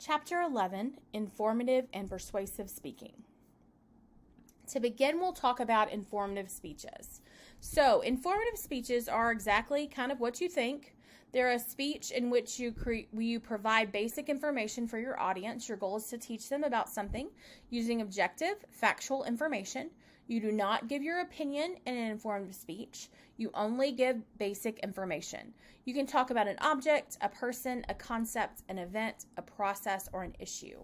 Chapter 11, Informative and Persuasive Speaking. To begin, we'll talk about informative speeches. So, informative speeches are exactly kind of what you think. They're a speech in which you provide basic information for your audience. Your goal is to teach them about something using objective, factual information. You do not give your opinion in an informative speech. You only give basic information. You can talk about an object, a person, a concept, an event, a process, or an issue.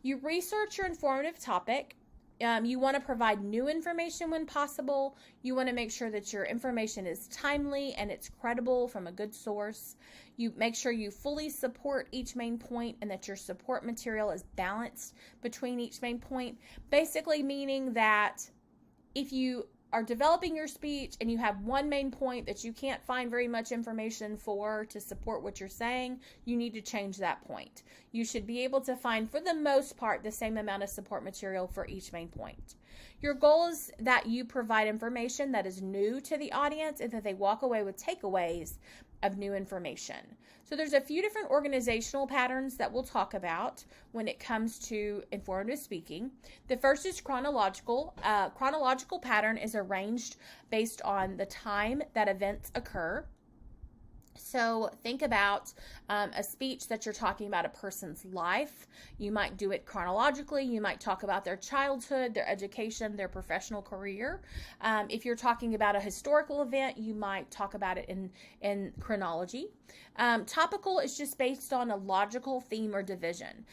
You research your informative topic. You want to provide new information when possible. You want to make sure that your information is timely and it's credible from a good source. You make sure you fully support each main point and that your support material is balanced between each main point. Basically meaning that if you are developing your speech and you have one main point that you can't find very much information for to support what you're saying, you need to change that point. You should be able to find, for the most part, the same amount of support material for each main point. Your goal is that you provide information that is new to the audience and that they walk away with takeaways of new information. So there's a few different organizational patterns that we'll talk about when it comes to informative speaking. The first is chronological. Chronological pattern is arranged based on the time that events occur. So think about a speech that you're talking about a person's life. You might do it chronologically. You might talk about their childhood, their education, their professional career. If you're talking about a historical event, you might talk about it in chronology. Topical is just based on a logical theme or division,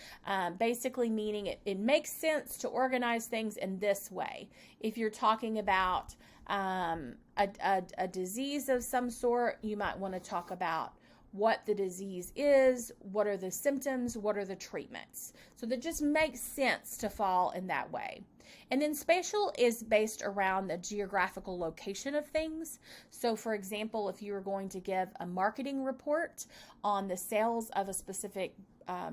basically meaning it makes sense to organize things in this way. If you're talking about a disease of some sort, you might want to talk about what the disease is, what are the symptoms, what are the treatments. So that just makes sense to fall in that way. And then spatial is based around the geographical location of things. So for example, if you were going to give a marketing report on the sales of a specific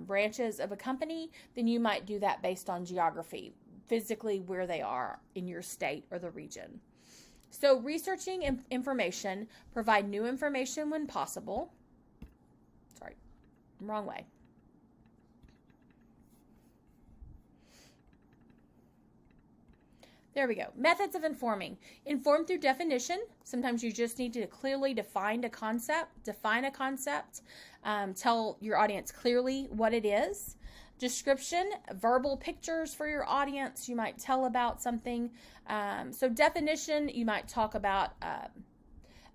branches of a company, then you might do that based on geography, physically where they are in your state or the region. So researching information, provide new information when possible. Sorry, wrong way. There we go. Methods of informing. Inform through definition. Sometimes you just need to clearly define a concept. Tell your audience clearly what it is. Description, verbal pictures for your audience. You might tell about something. So definition, you might talk about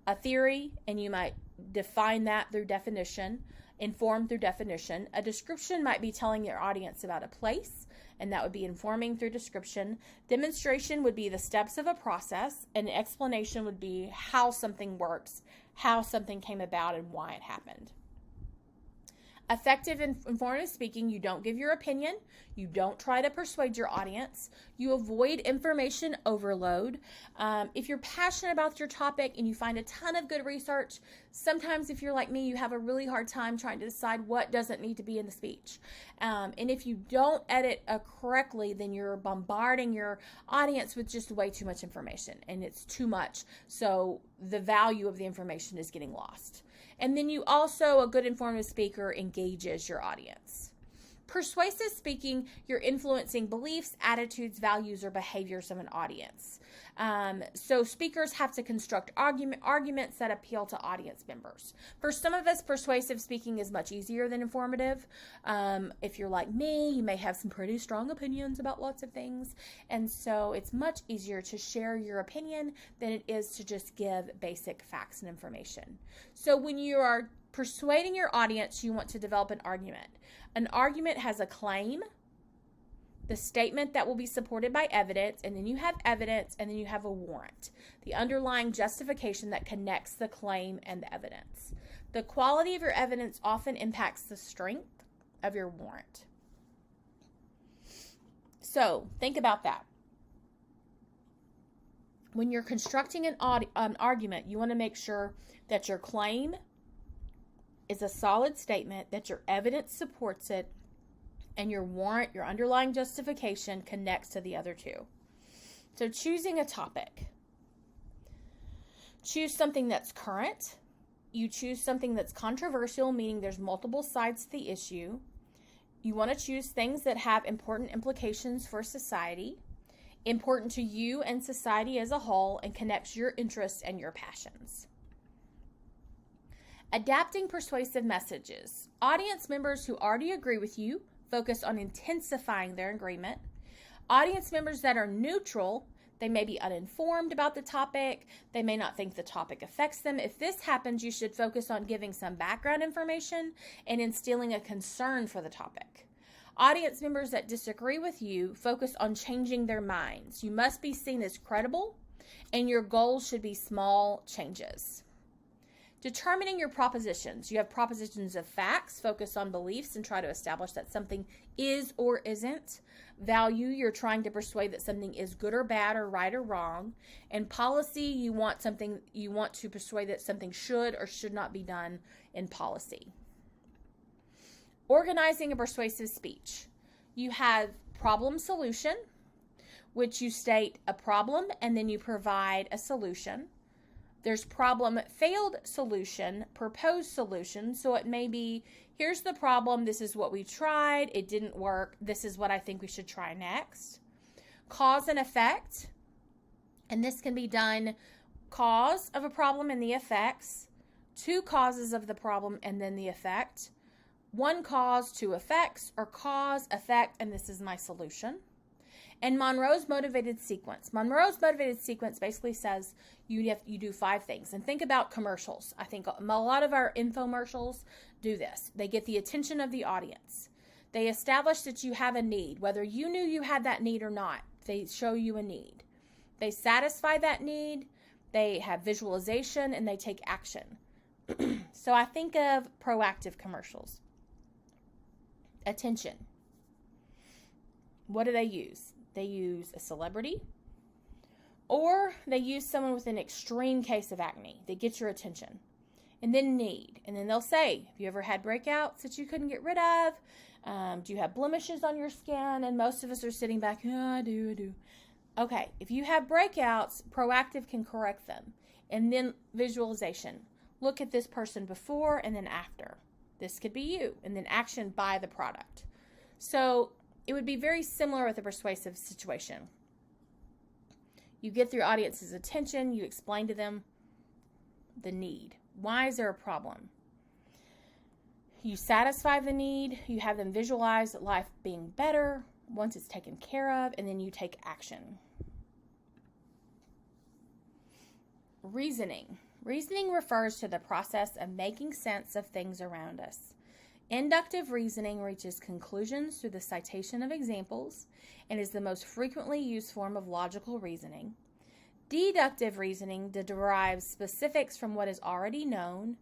a theory and you might define that through definition. Inform through definition. A description might be telling your audience about a place, and that would be informing through description. Demonstration would be the steps of a process, and explanation would be how something works, how something came about, and why it happened. Effective informative speaking, you don't give your opinion. You don't try to persuade your audience. You avoid information overload. If you're passionate about your topic and you find a ton of good research, sometimes if you're like me, you have a really hard time trying to decide what doesn't need to be in the speech. And if you don't edit correctly, then you're bombarding your audience with just way too much information, and it's too much. So the value of the information is getting lost. And then you also, a good informative speaker, engages your audience. Persuasive speaking, you're influencing beliefs, attitudes, values, or behaviors of an audience. So speakers have to construct arguments that appeal to audience members. For some of us, persuasive speaking is much easier than informative. If you're like me, you may have some pretty strong opinions about lots of things. And so it's much easier to share your opinion than it is to just give basic facts and information. So when you are persuading your audience, you want to develop an argument. An argument has a claim, the statement that will be supported by evidence, and then you have evidence, and then you have a warrant, the underlying justification that connects the claim and the evidence. The quality of your evidence often impacts the strength of your warrant. So think about that. When you're constructing an argument, you want to make sure that your claim is a solid statement, that your evidence supports it, and your warrant, your underlying justification, connects to the other two. So choosing a topic. Choose something that's current. You choose something that's controversial, meaning there's multiple sides to the issue. You want to choose things that have important implications for society, important to you and society as a whole, and connects your interests and your passions. Adapting persuasive messages. Audience members who already agree with you focus on intensifying their agreement. Audience members that are neutral, they may be uninformed about the topic. They may not think the topic affects them. If this happens, you should focus on giving some background information and instilling a concern for the topic. Audience members that disagree with you focus on changing their minds. You must be seen as credible, and your goals should be small changes. Determining your propositions. You have propositions of facts, focus on beliefs and try to establish that something is or isn't. Value, you're trying to persuade that something is good or bad or right or wrong. And policy, you want to persuade that something should or should not be done in policy. Organizing a persuasive speech. You have problem solution, which you state a problem and then you provide a solution. There's problem, failed solution, proposed solution. So it may be, here's the problem. This is what we tried. It didn't work. This is what I think we should try next. Cause and effect. And this can be done cause of a problem and the effects. Two causes of the problem and then the effect. One cause, two effects, or cause, effect, and this is my solution. And Monroe's motivated sequence. Monroe's motivated sequence basically says you do 5 things. And think about commercials. I think a lot of our infomercials do this. They get the attention of the audience. They establish that you have a need, whether you knew you had that need or not. They show you a need. They satisfy that need. They have visualization and they take action. So I think of proactive commercials. Attention. What do they use? They use a celebrity, or they use someone with an extreme case of acne. They get your attention. And then need. And then they'll say, have you ever had breakouts that you couldn't get rid of? Do you have blemishes on your skin? And most of us are sitting back, I do. Okay, if you have breakouts, proactive can correct them. And then visualization. Look at this person before and then after. This could be you. And then action, buy the product. So it would be very similar with a persuasive situation. You get your audience's attention. You explain to them the need. Why is there a problem? You satisfy the need. You have them visualize life being better once it's taken care of. And then you take action. Reasoning. Reasoning refers to the process of making sense of things around us. Inductive reasoning reaches conclusions through the citation of examples and is the most frequently used form of logical reasoning. Deductive reasoning derives specifics from what is already known,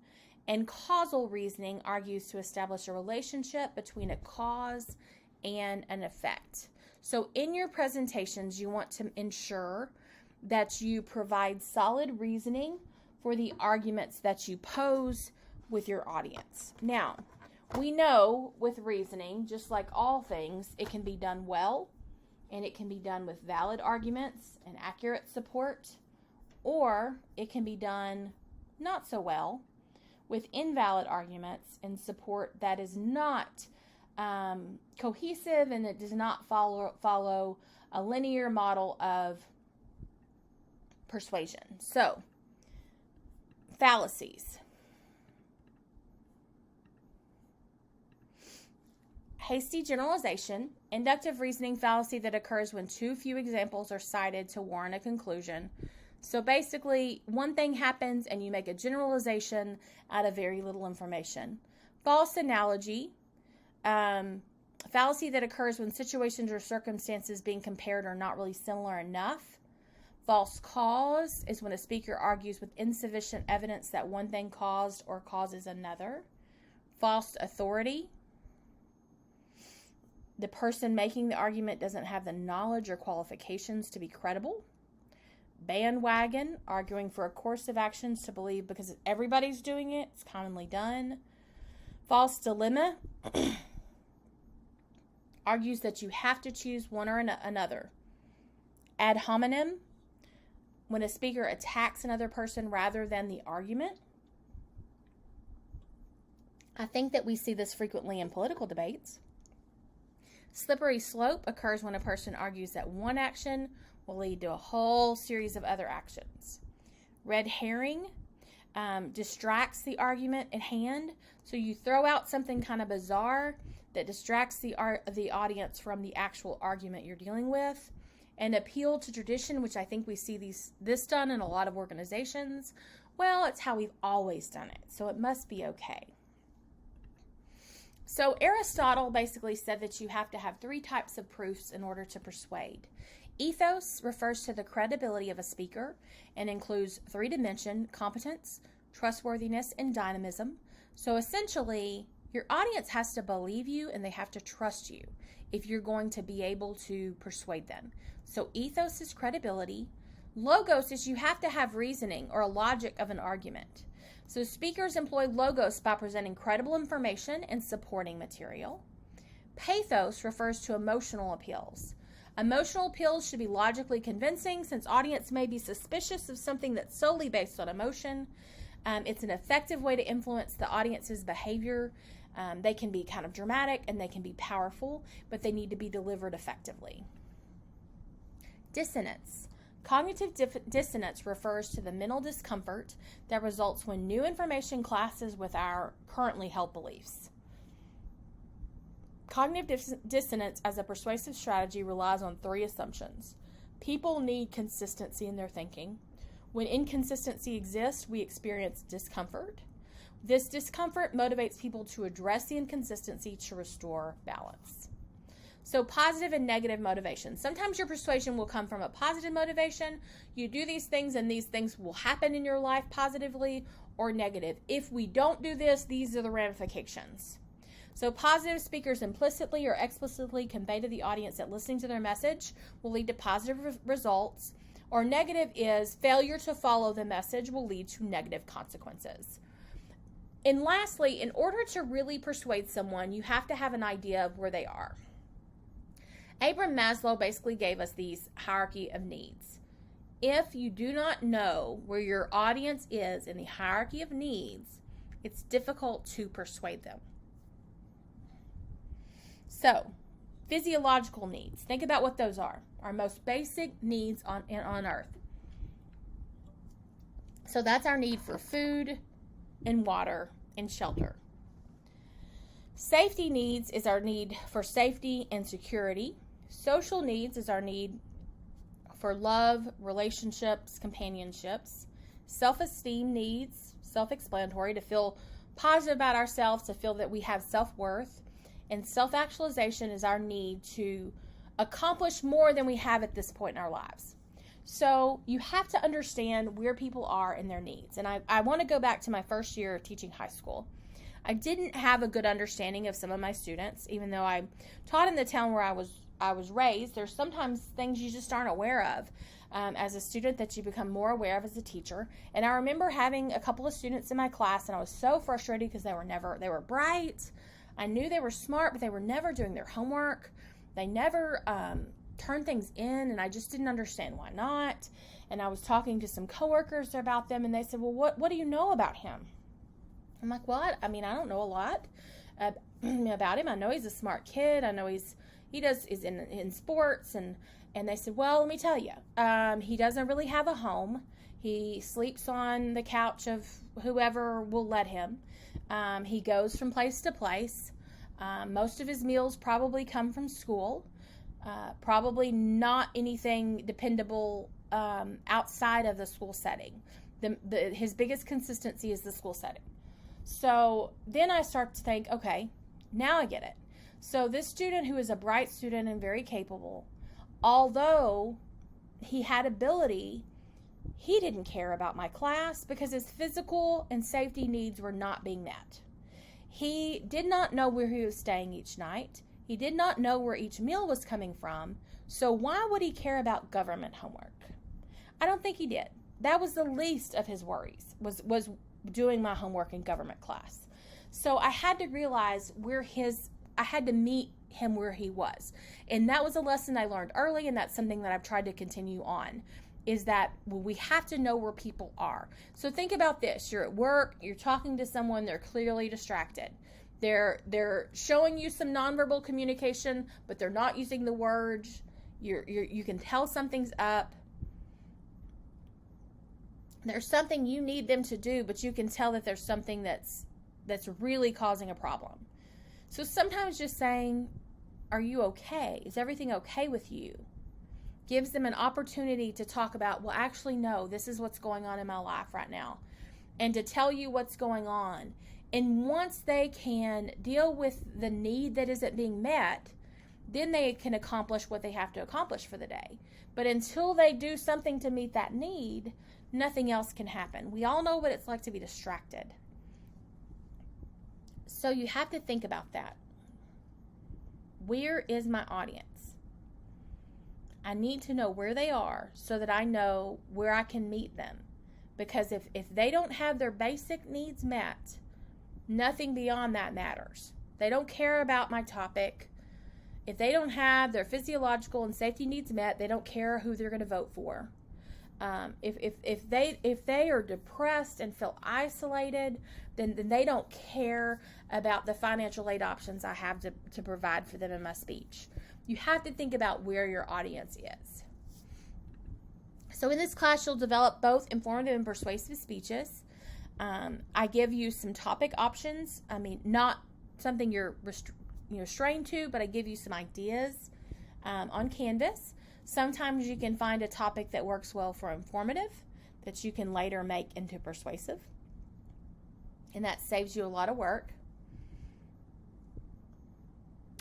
and causal reasoning argues to establish a relationship between a cause and an effect. So in your presentations, you want to ensure that you provide solid reasoning for the arguments that you pose with your audience. Now, we know with reasoning, just like all things, it can be done well, and it can be done with valid arguments and accurate support, or it can be done not so well with invalid arguments and support that is not cohesive and it does not follow a linear model of persuasion. So, fallacies. Hasty generalization, inductive reasoning fallacy that occurs when too few examples are cited to warrant a conclusion. So basically, one thing happens and you make a generalization out of very little information. False analogy, fallacy that occurs when situations or circumstances being compared are not really similar enough. False cause is when a speaker argues with insufficient evidence that one thing caused or causes another. False authority. The person making the argument doesn't have the knowledge or qualifications to be credible. Bandwagon, arguing for a course of actions to believe because everybody's doing it. It's commonly done. False dilemma argues that you have to choose one or another. Ad hominem, when a speaker attacks another person rather than the argument. I think that we see this frequently in political debates. Slippery slope occurs when a person argues that one action will lead to a whole series of other actions. Red herring distracts the argument at hand. So you throw out something kind of bizarre that distracts the audience from the actual argument you're dealing with. And appeal to tradition, which I think we see this done in a lot of organizations. Well, it's how we've always done it, so it must be okay. So Aristotle basically said that you have to have 3 types of proofs in order to persuade. Ethos refers to the credibility of a speaker and includes 3-dimension competence, trustworthiness, and dynamism. So essentially, your audience has to believe you and they have to trust you if you're going to be able to persuade them. So ethos is credibility. Logos is you have to have reasoning or a logic of an argument. So speakers employ logos by presenting credible information and supporting material. Pathos refers to emotional appeals. Emotional appeals should be logically convincing since audience may be suspicious of something that's solely based on emotion. It's an effective way to influence the audience's behavior. They can be kind of dramatic and they can be powerful, but they need to be delivered effectively. Dissonance. Cognitive dissonance refers to the mental discomfort that results when new information clashes with our currently held beliefs. Cognitive dissonance as a persuasive strategy relies on 3 assumptions. People need consistency in their thinking. When inconsistency exists, we experience discomfort. This discomfort motivates people to address the inconsistency to restore balance. So positive and negative motivation. Sometimes your persuasion will come from a positive motivation. You do these things and these things will happen in your life positively or negative. If we don't do this, these are the ramifications. So positive speakers implicitly or explicitly convey to the audience that listening to their message will lead to positive results, or negative is failure to follow the message will lead to negative consequences. And lastly, in order to really persuade someone, you have to have an idea of where they are. Abraham Maslow basically gave us these hierarchy of needs. If you do not know where your audience is in the hierarchy of needs, it's difficult to persuade them. So, physiological needs. Think about what those are. Our most basic needs on Earth. So that's our need for food and water and shelter. Safety needs is our need for safety and security. Social needs is our need for love, relationships, companionships. Self-esteem needs, self-explanatory, to feel positive about ourselves, to feel that we have self-worth. And self-actualization is our need to accomplish more than we have at this point in our lives. So you have to understand where people are in their needs. And I want to go back to my first year of teaching high school. I didn't have a good understanding of some of my students, even though I taught in the town where I was raised. There's sometimes things you just aren't aware of as a student that you become more aware of as a teacher. And I remember having a couple of students in my class, and I was so frustrated because they were bright. I knew they were smart, but they were never doing their homework. They never turned things in, and I just didn't understand why not. And I was talking to some coworkers about them, and they said, well, what do you know about him? I'm like, well, I don't know a lot about him. I know he's a smart kid. I know is in sports, and they said, well, let me tell you, he doesn't really have a home. He sleeps on the couch of whoever will let him. He goes from place to place. Most of his meals probably come from school. Probably not anything dependable outside of the school setting. His biggest consistency is the school setting. So then I start to think, okay, now I get it. So this student, who is a bright student and very capable, although he had ability, he didn't care about my class because his physical and safety needs were not being met. He did not know where he was staying each night. He did not know where each meal was coming from. So why would he care about government homework? I don't think he did. That was the least of his worries, was doing my homework in government class. So I had to realize I had to meet him where he was. And that was a lesson I learned early, and that's something that I've tried to continue on, is that we have to know where people are. So think about this. You're at work, you're talking to someone, they're clearly distracted. They're showing you some nonverbal communication, but they're not using the words. You can tell something's up. There's something you need them to do, but you can tell that there's something that's really causing a problem. So sometimes just saying, "Are you okay? Is everything okay with you?" gives them an opportunity to talk about, "Well, actually, no, this is what's going on in my life right now," and to tell you what's going on. And once they can deal with the need that isn't being met, then they can accomplish what they have to accomplish for the day. But until they do something to meet that need, nothing else can happen. We all know what it's like to be distracted. So you have to think about that. Where is my audience? I need to know where they are so that I know where I can meet them. Because if they don't have their basic needs met, nothing beyond that matters. They don't care about my topic. If they don't have their physiological and safety needs met, they don't care who they're going to vote for. If they are depressed and feel isolated, then they don't care about the financial aid options I have to provide for them in my speech. You have to think about where your audience is. So in this class, you'll develop both informative and persuasive speeches. I give you some topic options. I mean, not something you're strained to, but I give you some ideas on Canvas. Sometimes you can find a topic that works well for informative that you can later make into persuasive. And that saves you a lot of work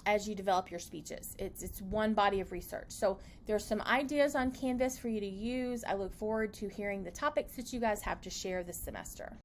as you develop your speeches. It's one body of research. So there's some ideas on Canvas for you to use. I look forward to hearing the topics that you guys have to share this semester.